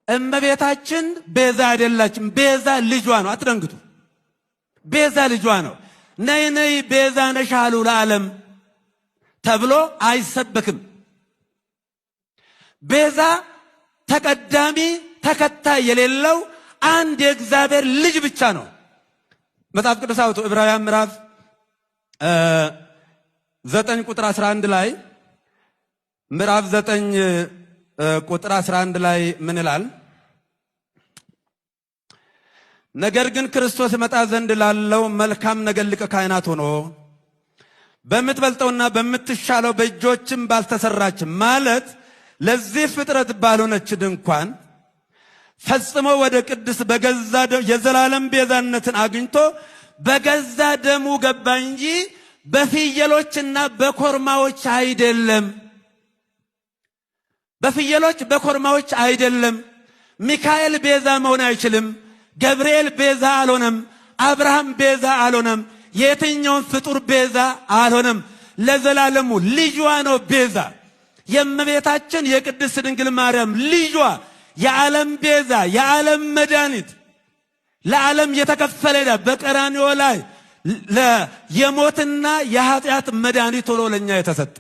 እመቤታችን ቤዛ አይደላችም። ቤዛ ልጇ ነው። አትደንግጡ። ቤዛ ልጇ ነው። ነይ ነይ ቤዛ ነሽ አሉ ለዓለም ተብሎ አይሰበክም። ቤዛ ተቀዳሚ ተከታይ የሌለው አንድ የእግዚአብሔር ልጅ ብቻ ነው። መጽሐፍ ቅዱስ አውጡ ዕብራውያን ምዕራፍ 9 ቁጥር 11 ላይ ምዕራፍ 9 ቁጥር 11 ላይ ምን ይላል? ነገር ግን ክርስቶስ መጣ ዘንድ ላለው መልካም ነገር ሊቀ ካህናት ሆኖ በምትበልጠውና በምትሻለው በእጆችም ባልተሰራች ማለት ለዚህ ፍጥረት ባልሆነች ድንኳን ፈጽሞ ወደ ቅድስ በገዛ የዘላለም ቤዛነትን አግኝቶ በገዛ ደሙ ገባ እንጂ በፍየሎችና በኮርማዎች አይደለም። በፍየሎች በኮርማዎች አይደለም። ሚካኤል ቤዛ መሆን አይችልም። ገብርኤል ቤዛ አልሆነም። አብርሃም ቤዛ አልሆነም። የትኛውን ፍጡር ቤዛ አልሆነም። ለዘላለሙ ልጇ ነው ቤዛ። የእመቤታችን የቅድስት ድንግል ማርያም ልጇ የዓለም ቤዛ፣ የዓለም መድኃኒት፣ ለዓለም የተከፈለ ዕዳ በቀራንዮ ላይ የሞትና የኃጢአት መድኃኒት ሆኖ ለኛ የተሰጠ